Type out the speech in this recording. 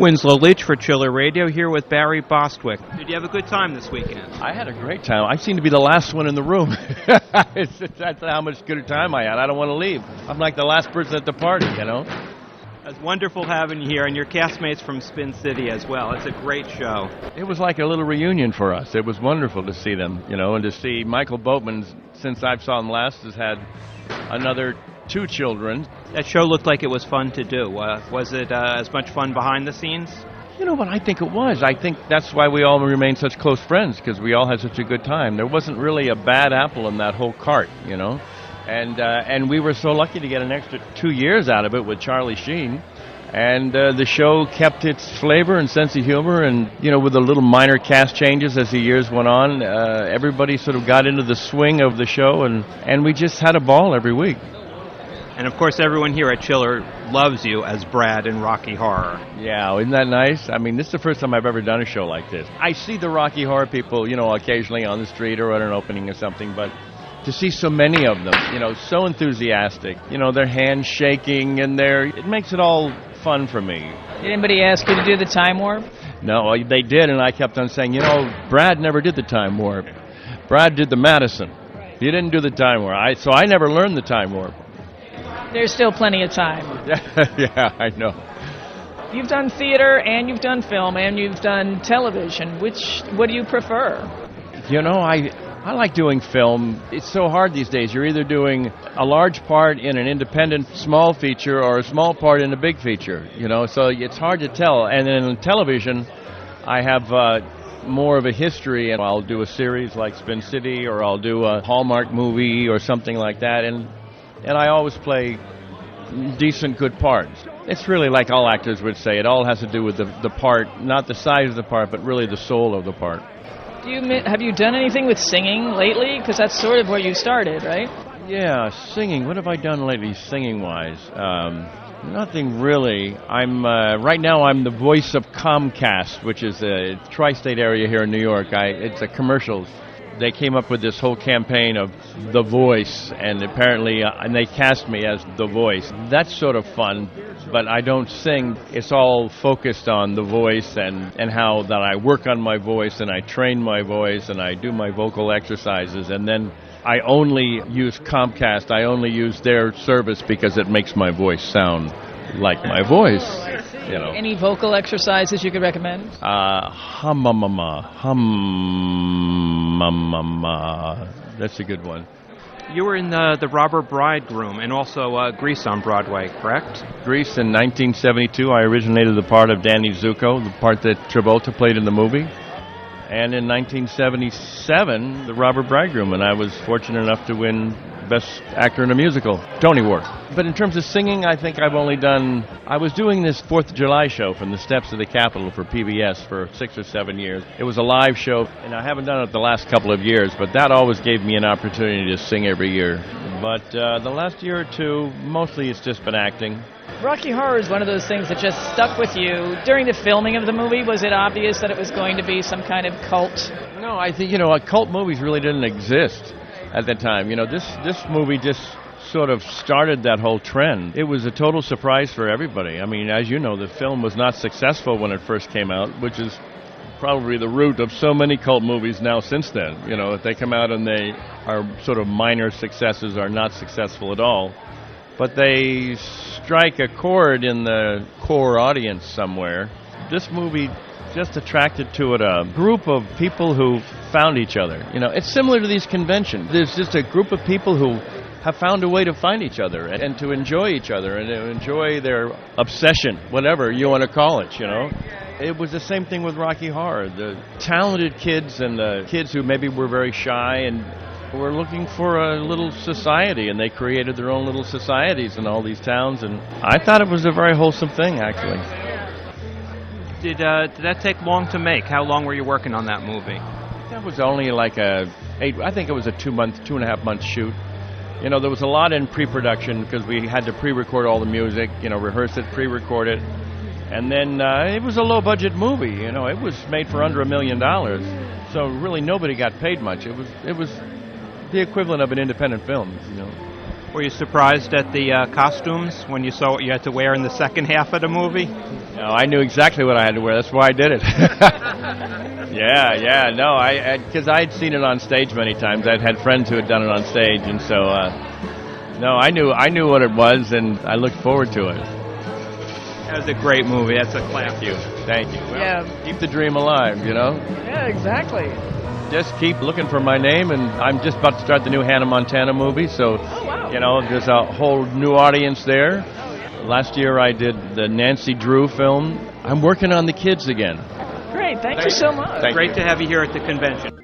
Winslow, Leech for Chiller Radio, here with Barry Bostwick. Did you have a good time this weekend? I had a great time. I seem to be the last one in the room. That's how much good a time I had. I don't want to leave. I'm like the last person at the party, you know. It's wonderful having you here, and your castmates from Spin City as well. It's a great show. It was like a little reunion for us. It was wonderful to see them, you know, and to see Michael Boatman, since I saw him last, has had another 2 children. That show looked like it was fun to do. Was it as much fun behind the scenes? You know what, I think it was. I think that's why we all remain such close friends, because we all had such a good time. There wasn't really a bad apple in that whole cart, you know. And we were so lucky to get an extra 2 years out of it with Charlie Sheen. And the show kept its flavor and sense of humor, and, you know, with the little minor cast changes as the years went on, everybody sort of got into the swing of the show, and we just had a ball every week. And, of course, everyone here at Chiller loves you as Brad in Rocky Horror. Yeah, isn't that nice? I mean, this is the first time I've ever done a show like this. I see the Rocky Horror people, you know, occasionally on the street or at an opening or something, but to see so many of them, you know, so enthusiastic, you know, their hands shaking, and it makes it all fun for me. Did anybody ask you to do the time warp? No, they did, and I kept on saying, you know, Brad never did the time warp. Brad did the Madison. He didn't do the time warp. So I never learned the time warp. There's still plenty of time. Yeah, I know. You've done theater, and you've done film, and you've done television. What do you prefer? You know, I like doing film. It's so hard these days. You're either doing a large part in an independent small feature or a small part in a big feature, you know, so it's hard to tell. And then in television, I have more of a history, and I'll do a series like Spin City, or I'll do a Hallmark movie or something like that, and I always play decent, good parts. It's really like all actors would say. It all has to do with the part, not the size of the part, but really the soul of the part. Have you done anything with singing lately? Because that's sort of where you started, right? Yeah, singing. What have I done lately, singing-wise? Nothing really. Right now I'm the voice of Comcast, which is a tri-state area here in New York. It's a commercial. They came up with this whole campaign of The Voice, and apparently, and they cast me as The Voice. That's sort of fun, but I don't sing. It's all focused on the voice and how that I work on my voice, and I train my voice, and I do my vocal exercises, and then I only use Comcast. I only use their service because it makes my voice sound like my voice, you know. Any vocal exercises you could recommend? Hum-ma-ma-ma. That's a good one. You were in the Robber Bridegroom and also Grease on Broadway, correct? Grease in 1972. I originated the part of Danny Zuko, the part that Travolta played in the movie. And in 1977, the Robber Bridegroom, and I was fortunate enough to win Best Actor in a Musical, Tony Award. But in terms of singing, I think I was doing this 4th of July show from the steps of the Capitol for PBS for 6 or 7 years. It was a live show, and I haven't done it the last couple of years, but that always gave me an opportunity to sing every year. But the last year or two, mostly it's just been acting. Rocky Horror is one of those things that just stuck with you. During the filming of the movie, was it obvious that it was going to be some kind of cult? No, I think, you know, cult movies really didn't exist at the time. You know, this movie just sort of started that whole trend. It was a total surprise for everybody. I mean, as you know, the film was not successful when it first came out, which is probably the root of so many cult movies now since then. You know, if they come out and they are sort of minor successes or not successful at all, but they strike a chord in the core audience somewhere. This movie just attracted to it a group of people who found each other. You know, it's similar to these conventions. There's just a group of people who have found a way to find each other and to enjoy each other and to enjoy their obsession, whatever you want to call it, you know. It was the same thing with Rocky Horror. The talented kids and the kids who maybe were very shy and were looking for a little society, and they created their own little societies in all these towns, and I thought it was a very wholesome thing, actually. Did that take long to make? How long were you working on that movie? That was only like I think it was a 2.5 month shoot. You know, there was a lot in pre-production because we had to pre-record all the music, you know, rehearse it, pre-record it. And then it was a low-budget movie, you know. It was made for under $1 million. So really nobody got paid much. It was the equivalent of an independent film, you know. Were you surprised at the costumes when you saw what you had to wear in the second half of the movie? No, I knew exactly what I had to wear. That's why I did it. Yeah. No, because I'd seen it on stage many times. I'd had friends who had done it on stage, and so no, I knew what it was, and I looked forward to it. That was a great movie. That's a classic. Thank you. Well, Yeah. keep the dream alive, you know. Yeah, exactly. Just keep looking for my name, and I'm just about to start the new Hannah Montana movie, so Oh, wow. you know, there's a whole new audience there. Last year I did the Nancy Drew film. I'm working on the kids again. Great. Thank you so much. Thank Great you. to have you here at the convention.